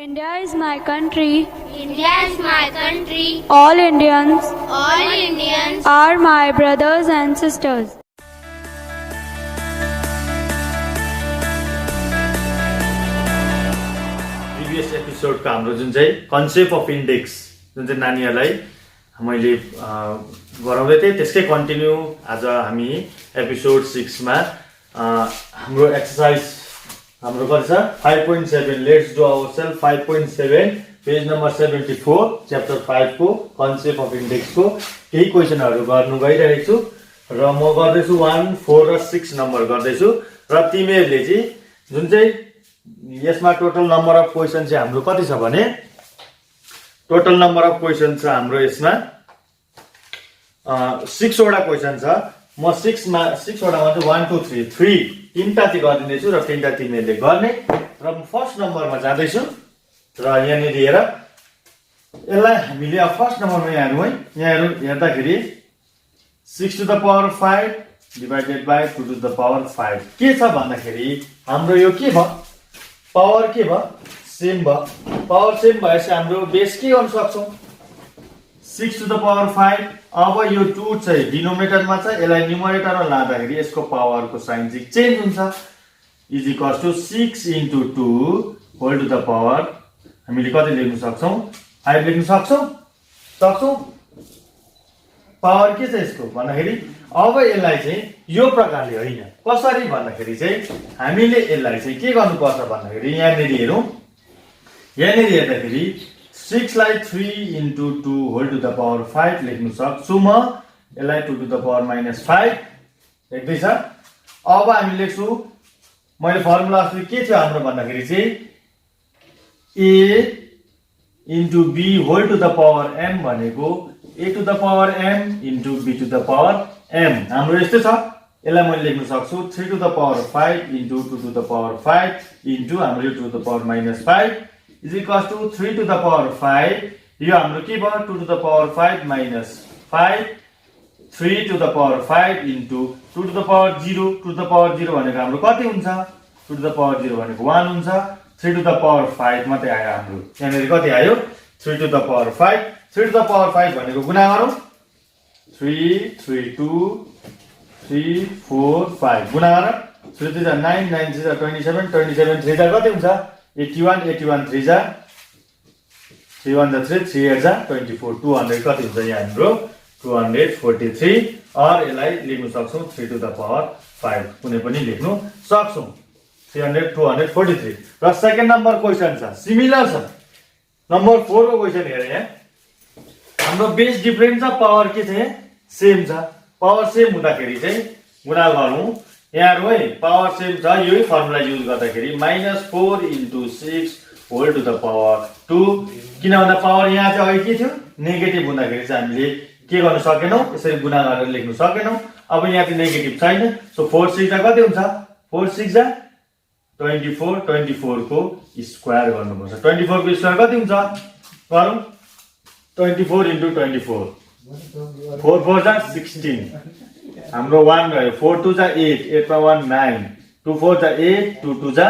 India is my country. India is my country. All Indians All Indians are my brothers and sisters. Previous एपिसोडको हाम्रो जुन चाहिँ concept of index जुन चाहिँ नानीहरूलाई मैले गराउँदै थिएँ त्यसकै कन्टिन्यू आज हामी एपिसोड 6 मा हाम्रो एक्सर्साइज हाम्रो कति छ 5.7 let's do ourselves 5.7 page number 74 chapter 5 को कन्सेप्ट अफ इन्डेक्स को केही क्वेशनहरू गर्नु गइरहेको छु र म गर्दैछु 1 4 र 6 नम्बर गर्दैछु र तिमीहरूले चाहिँ जुन चाहिँ यसमा टोटल नम्बर अफ क्वेशन चाहिँ हाम्रो कति छ भने टोटल नम्बर अफ क्वेशन छ हाम्रो यसमा 6 वटा क्वेशन छ म 6 वटामा चाहिँ 1 2 3 तीनटा चाहिँ गरिदिने छु र तीनटा तिमीहरूले गर्ने र म फर्स्ट नम्बरमा जाँदैछु र यहाँनिर हेर यसलाई हामीले अब फर्स्ट नम्बरमा यहाँ हेर्दाखेरि 6 to the power 5 divided by 2 to the power 5 के छ भन्दाखेरि हाम्रो यो के भयो पावर के भयो सेम भयो पावर सेम भएपछि हाम्रो बेस के गर्न सक्छौं 6 टु द पावर 5 अब यो 2 चाहिँ डिनोमिनेटरमा छ यसलाई न्युमरेटरमा लाँदाखेरि यसको पावरको साइन चाहिँ चेन्ज हुन्छ is equals to 6 into 2 whole to the power हामीले कति लेख्न सक्छौं 5 लेख्न सक्छौं पावर के छ यसको भन्दाखेरि अब यसलाई चाहिँ यो प्रकारले होइन कसरी भन्दाखेरि चाहिँ हामीले यसलाई चाहिँ के गर्नुपर्छ भन्दाखेरि यहाँनिर हेरौँ यहाँनिर हेर्दाखेरि 6 लाई 3 into 2 whole to the power 5 लेख्न सक्छु म यसलाई 2 टु द पावर माइनस 5 लेख्दैछ अब हामी लेख्छु मैले फर्मुला अस्ति के थियो हाम्रो भन्दाखेरि चाहिँ a into b whole to the power m भनेको a to the power m into b to the power m हाम्रो यस्तो छ यसलाई मैले लेख्न सक्छु 3 to the power 5 into 2 to the power 5 into हाम्रो 2 to the power minus 5 is equals to 3 to the power 5 यो हाम्रो के भयो 2 to the power 5 minus 5 3 to the power 5 into 2 to the power 0 2 to the power 0 भनेको हाम्रो कति हुन्छ 2 to the power 0 भनेको 1 हुन्छ 3 टु द पावर 5 मात्रै आयो हाम्रो यहाँनिर कति आयो 3 to the power 5 3 to the power 5 भनेको गुणा गरौँ 3 3 2 3 4 5 गुणा गर 3 3 9 9 3 27 27 3 जा कति हुन्छ 81 81 3 जा 3 1 3 3 8 जा 24 200 कति हुन्छ यहाँ हाम्रो 243 और यसलाई लेख्न सक्छौं 3 टु द पावर 5 कुनै पनि लेख्न सक्छौं 300 243 र सेकेन्ड नम्बर क्वेशन छ सिमिलर छ नम्बर 4 को क्वेशन हेर यहाँ हाम्रो बेस डिफरेन्ट छ पावर के छ सेम छ पावर सेम हुँदाखेरि चाहिँ गुणा गरौँ यहाँ है पावर सेम छ यही फर्मुला युज गर्दाखेरि -4 into 6 whole to the power 2 किन भन्दा पावर यहाँ चाहिँ अघि के थियो नेगेटिभ हुँदाखेरि चाहिँ हामीले के गर्न सकेनौं यसरी गुणा गरेर लेख्न सकेनौं अब यहाँ चाहिँ नेगेटिभ छैन सो 4 6 कति हुन्छ 4 6 जा 24 24 को स्क्वायर गर्नुपर्छ 24 को स्क्वायर कति हुन्छ गरौँ 24 इन्टु 24 4 4 जा 16 हाम्रो 1 रह्यो 4 2 जा 8 8 मा 1 9 2 4 जा 8 2 2 जा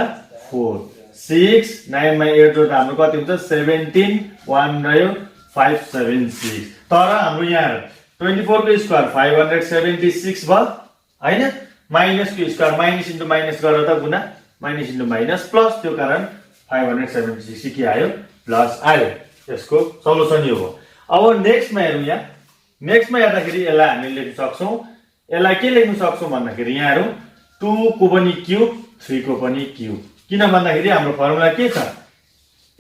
4 6 9 मा 8 जोड्दा हाम्रो कति हुन्छ 17 1 रह्यो 576 तर हाम्रो यहाँ 24 को स्क्वायर 576 भयो हैन माइनस को स्क्वायर माइनस इन्टु माइनस गरेर त गुणा माइनस इन्टु माइनस प्लस त्यो कारण 576 के आयो प्लस आयो यसको सल्युसन यो हो अब नेक्स्टमा हेरौँ यहाँ नेक्स्टमा हेर्दाखेरि यसलाई हामी लेख्न सक्छौं यसलाई के लेख्न सक्छौं भन्दाखेरि यहाँ हेरौँ 2 को पनि क्यूब 3 को पनि क्यूब किन भन्दाखेरि हाम्रो फर्मुला के छ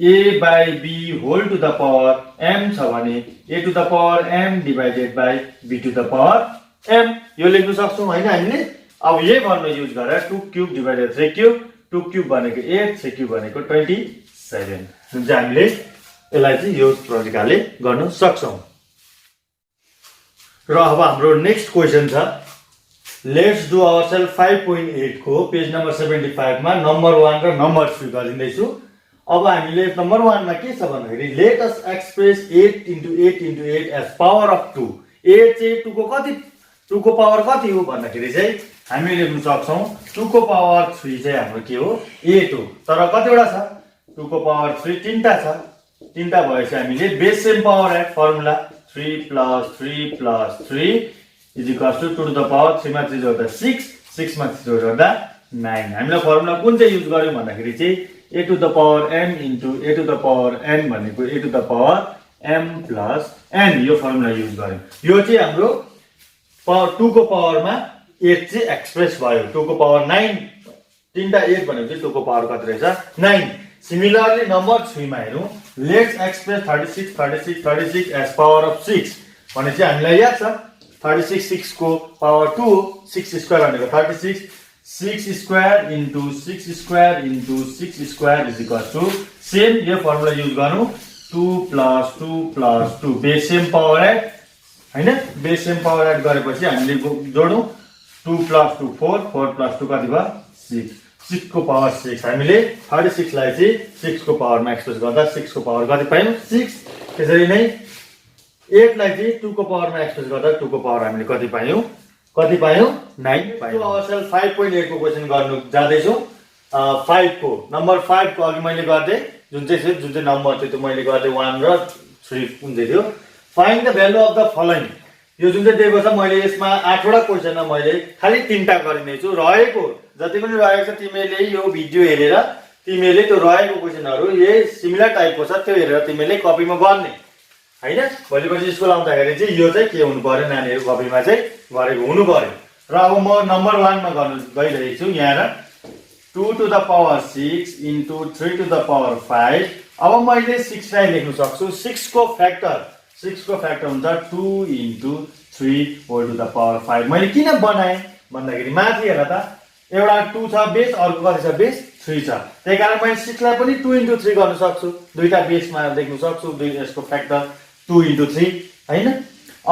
a by b whole to the power m छ भने a to the power m divided by b to the power m यो लेख्न सक्छौं हैन हामीले अब यही फर्मुला युज गरेर 2 क्यूब डिभाइडेड 3 क्यूब 2 क्यूब भनेको 8 3 क्यूब भनेको 27 जुन चाहिँ हामीले यसलाई चाहिँ यो प्रकारले गर्न सक्छौं र अब हाम्रो नेक्स्ट क्वेशन छ लेट्स डु आवरसेल्फ 5.8 को पेज नम्बर 75 मा नम्बर 1 र नम्बर 3 गरिँदै छु अब हामीले नम्बर 1 मा के छ भन्दाखेरि let us express 8 into 8 into 8 as power of 2 8 चाहिँ 2 को कति 2 को पावर कति हो भन्दाखेरि चाहिँ हामी लेख्न सक्छौं 2 को पावर 3 चाहिँ हाम्रो के हो 8 हो तर कतिवटा छ 2 को पावर 3 तीनटा छ तीनटा भएपछि हामीले base same power add formula 3 + 3 + 3 is equals to 2 to the power 3 मा 3 जोड्दा 6 6 मा 3 जोड्दा 9 हामीले फर्मुला कुन चाहिँ युज गर्यौं भन्दाखेरि चाहिँ a to the power m into a to the power n भनेको a to the power m + n यो फर्मुला युज गर्यौं यो चाहिँ हाम्रो 2 को पावरमा 8 चाहिँ एक्सप्रेस भयो 2 को पावर 9 तीनटा 8 भनेको चाहिँ 2 को पावर कति रहेछ 9 सिमिलरली नम्बर 3 मा हेरौं let's express 36 as power of 6 भने चाहिँ हामीलाई याद छ 36 6 को पावर 2 6 स्क्वायर भनेको 36 6 square into 6 square into 6 square is equal to same यो फर्मुला युज गरौँ 2 + 2 + 2 बेस सेम पावर एड हैन बेस सेम पावर एड गरेपछि हामीले जोडौँ 2 + 2 4 4 + 2 कति भयो 6 6 को पावर 6 हामीले 36 लाई चाहिँ 6 को पावरमा एक्सप्रेस गर्दा 6 को पावर कति पायौं 6 त्यसरी नै 8 लाई चाहिँ 2 को पावरमा एक्सप्रेस गर्दा 2 को पावर हामीले कति पायौं 9 पायौं अवश्य 5.8 को क्वेशन गर्नु जाँदै छौं 5 को नम्बर 5 को अघि मैले गर्दै जुन चाहिँ नम्बर थियो त्यो मैले गर्दै 1 र 3 कुन चाहिँ थियो find the value of the following यो जुन चाहिँ दिएको छ मैले यसमा 8 वटा क्वेशनमा मैले खाली 3टा गरिने छु रहेको जति पनि रहेको छ तिमीले यो भिडियो हेरेर तिमीले त्यो रहेको क्वेशनहरु यही सिमिलर टाइपको छ त्यो हेरेर तिमीले कपीमा गर्ने हैन भोलिपछि स्कुल आउँदाखेरि चाहिँ यो चाहिँ के हुनु पर्यो नानीहरु कपीमा चाहिँ गरेको हुनु पर्यो र अब म नम्बर 1 मा गर्न गइरहेको छु यहाँ 2 to the power 6 into 3 to the power 5 अब मैले 6 लाई लेख्न सक्छु 6 को फ्याक्टर हुन्छ 2 into 3 whole to the power 5 मैले किन बनाए भन्दाखेरि माथि हेर त एउटा 2 छ बेस अर्को कति छ बेस 3 छ त्यसैकारण मैले 6 लाई पनि 2 इन्टु 3 गर्न सक्छु दुईटा बेसमा लेख्न सक्छु यसको फ्याक्टर 2 इन्टु 3 हैन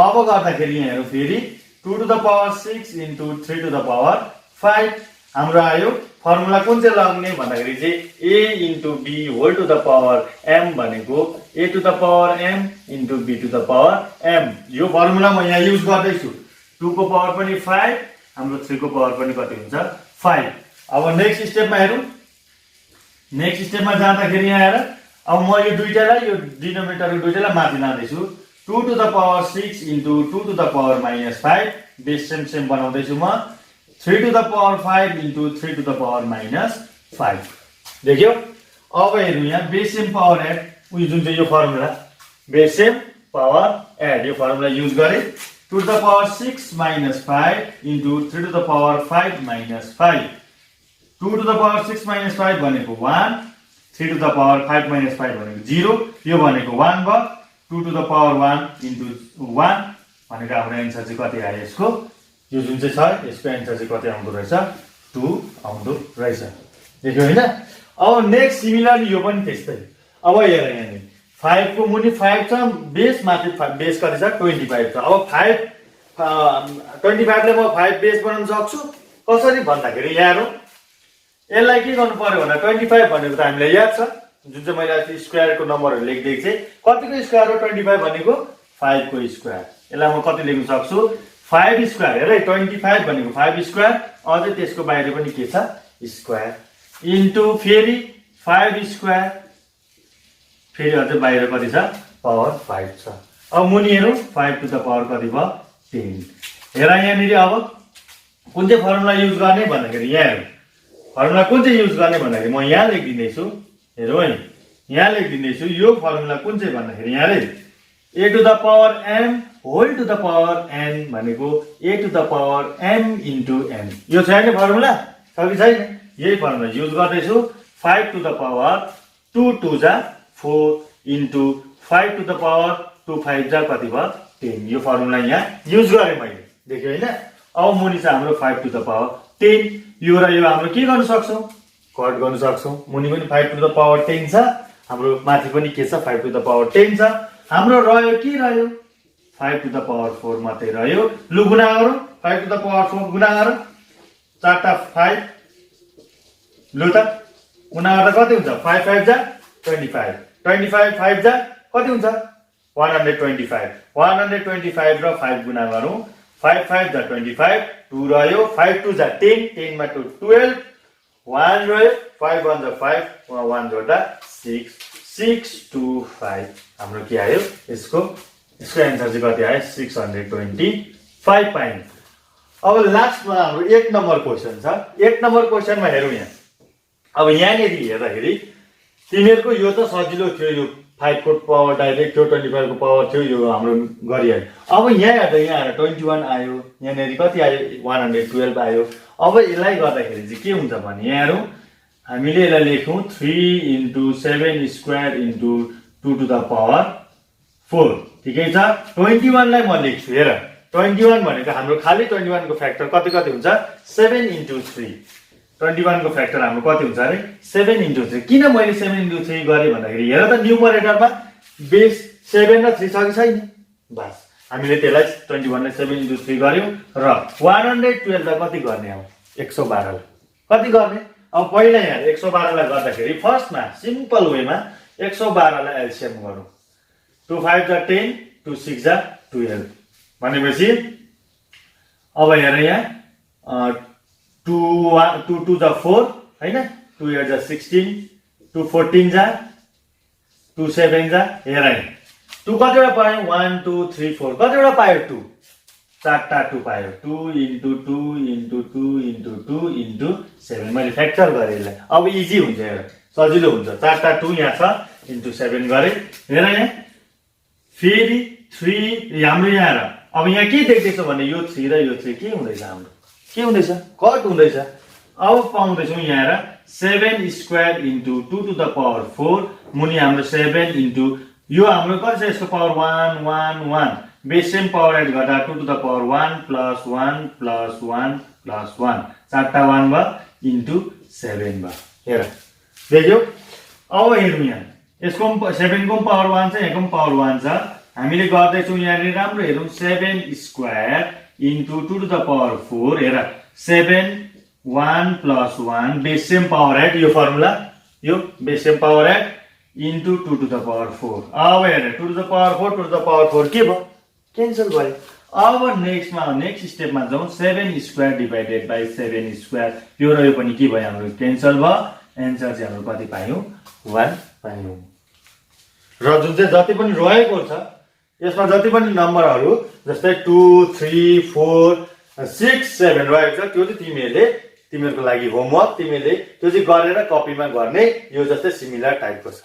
अब गर्दाखेरि यहाँ हेरौँ फेरि 2 to the power 6 into 3 to the power 5 हाम्रो आयो फर्मुला कुन चाहिँ लगाउने भन्दाखेरि चाहिँ a into b whole to the power m भनेको a to the power m into b to the power m यो फर्मुला म यहाँ युज गर्दै छु 2 को पावर पनि 5 हाम्रो 3 को पावर पनि कति हुन्छ 5 अब नेक्स्ट स्टेपमा हेरौँ नेक्स्ट स्टेपमा जाँदाखेरि यहाँ हेर अब म यो दुईटालाई यो डिनोमिनेटरको दुईटालाई माथि लाँदै छु 2 to the power 6 into 2 to the power -5 base same बनाउँदै छु म 3 to the power 5 into 3 to the power -5 देख्यौ अब हेरौँ यहाँ बेस सेम पावर एड उयो जुन चाहिँ यो formula base same power add यो फर्मुला युज गरे 2 to the power 6 -5 into 3 to the power 5 -5 2 to the power 6 -5 भनेको 1 3 टु द पावर 5 -5 भनेको 0 यो भनेको 1 भयो 2 टु द पावर 1 इन्टु 1 भनेको हाम्रो एन्सर चाहिँ कति आयो यसको यो जुन चाहिँ छ यसको एन्सर चाहिँ कति आउँदो रहेछ 2 आउँदो रहेछ देख्यौ हैन अब नेक्स्ट सिमिलरली यो पनि त्यस्तै अब हेर यहाँ 5 को मुनि 5 छ बेस माथि बेस कति छ 25 छ अब 5 25 ले म 5 बेस बनाउन सक्छु कसरी भन्दाखेरि यहाँ हेरौँ यसलाई के गर्नु पर्यो भन्दा 25 भनेको त हामीलाई याद छ जुन चाहिँ मैले अस्ति स्क्वायरको नम्बरहरु लेख्दै थिएँ कतिको स्क्वायर हो 25 भनेको 5 को स्क्वायर यसलाई म कति लेख्न सक्छु 5 स्क्वायर हेर 25 भनेको 5 स्क्वायर अझै त्यसको बाहिर पनि के छ स्क्वायर इन्टु फेरि 5 स्क्वायर फेरि अझै बाहिर कति छ पावर 5 छ अब मुनि हेरौँ 5 टु द पावर कति भयो 10 हेर यहाँनिर अब कुन चाहिँ फर्मुला युज गर्ने भन्दाखेरि यहाँ हेरौँ फर्मुला कुन चाहिँ युज गर्ने भन्दाखेरि म यहाँ लेखिदिँदैछु हेरौँ है यहाँ लेखिदिँदैछु यो फर्मुला कुन चाहिँ भन्दाखेरि यहाँ रे a to the power m whole to the power n भनेको a to the power m into n यो छैन फर्मुला छ कि छैन यही फर्मुला युज गर्दैछु 5 टु द पावर 2 2 जा 4 इन्टु 5 टु द पावर 2 5 जा कति भयो 10 यो फर्मुला यहाँ युज गरेँ मैले देख्यो हैन अब मुनि छ हाम्रो 5 टु द पावर 10 यो र यो हाम्रो के गर्न सक्छौं कट गर्न सक्छौं मुनि पनि 5 टु द पावर 10 छ हाम्रो माथि पनि के छ 5 टु द पावर 10 छ हाम्रो रह्यो के रह्यो 5 टु द पावर 4 मात्रै रह्यो लु गुणा गरौँ 5 टु द पावर 4 गुणा गरौँ 4 टा 5 लु त गुणा गर्दा कति हुन्छ 5 5 जा 25 25 5 जा कति हुन्छ 125 125 र 5 गुणा गरौँ 5 5 जा 25 2 रह्यो 5 2 जा 10 10 मा 2 12 1 रह्यो 5 1 जा 5 1 जोड्दा 6 2 5 हाम्रो के आयो यसको एन्सर चाहिँ कति आयो 625 पाइन्छ। अब लास्टमा हाम्रो 1 नम्बर क्वेसन छ। 1 नम्बर क्वेसनमा हेरौँ यहाँ। अब यहाँनिर हेर्दाखेरि तिमीहरूको यो त सजिलो थियो, यो 5 को पावर डाइरेक्ट थियो, 25 को पावर थियो, यो हाम्रो गरिहाल्यो। अब यहाँ हेर्दा यहाँ आएर 21 आयो, यहाँनिर कति आयो 112 आयो। अब यसलाई गर्दाखेरि चाहिँ के हुन्छ भने यहाँ हेरौँ, हामीले यसलाई लेखौँ 3 × 7 स्क्वायर × 2 to the power 4। ठिकै छ। 21 लाई म लेख्छु। हेर 21 भनेको हाम्रो खाली 21 को फ्याक्टर कति कति हुन्छ 7 × 3। 21 को फ्याक्टर हाम्रो कति हुन्छ अरे 7 × 3। किन मैले 7 × 3 गरेँ भन्दाखेरि हेर त न्युमरेटरमा बेस 7 र 3 छ कि छैन, बस हामीले त्यसलाई 21 लाई 7 × 3 गर्यौं र 112 लाई कति गर्ने हो 112 लाई कति गर्ने। अब पहिला यहाँ 112 लाई गर्दाखेरि फर्स्टमा सिम्पल वेमा 112 लाई एलसीएम गरौँ। 2 5 जा 10, 2 6 जा 12 भनेपछि अब हेर यहाँ 2 2 जा 4 हैन, 2 8 जा 16, 2 14 जा 2 7 जा हेर है 2 कतिवटा पायो 1 2 3 4 कतिवटा पायो 2 चारटा 2 पायो 2 × 2 × 2 × 2 × 7 मैले फ्याक्टर गरेँ यसलाई। अब इजी हुन्छ, हेर सजिलो हुन्छ। चारटा 2 यहाँ छ × 7 गरे। हेर यहाँ फेरि 3 हाम्रो यहाँ हेर। अब यहाँ के देख्दैछौ भने यो 3 र यो 3 के हुँदैछ, हाम्रो के हुँदैछ कट हुँदैछ। अब पाउँदैछौँ यहाँ हेर 7 स्क्वायर × 2 to the power 4 मुनि हाम्रो 7 × यो हाम्रो कति छ यसको power 1 1 1 base same power add गर्दा 2 to the power 1 + 1 + 1 + 1 चारटा 1 भयो × 7 भयो। हेर देख्यौ। अब हेरौँ यहाँ यसको 7 को पावर 1 छ, यहाँको पावर 1 छ। हामीले गर्दैछौँ यहाँनिर राम्रो हेरौँ 7 स्क्वायर × 2 to the power 4 हेर 7 1 + 1 बेस सेम पावर एड, यो फर्मुला यो base same power add × 2 to the power 4। अब हेर 2 to the power 4 2 to the power 4 के भयो क्यान्सल भयो। अब नेक्स्ट स्टेपमा जाउँ 7 स्क्वायर डिभाइडेड बाइ 7 स्क्वायर यो र यो पनि के भयो हाम्रो क्यान्सल भयो। एन्सर चाहिँ हाम्रो कति पायौँ 1 पायौँ। र जुन चाहिँ जति पनि रहेको छ यसमा जति पनि नम्बरहरू जस्तै 2 3 4 6 7 रहेको छ त्यो चाहिँ तिमीहरूको लागि होमवर्क, तिमीले त्यो चाहिँ गरेर कपीमा गर्ने। यो जस्तै सिमिलर टाइपको छ।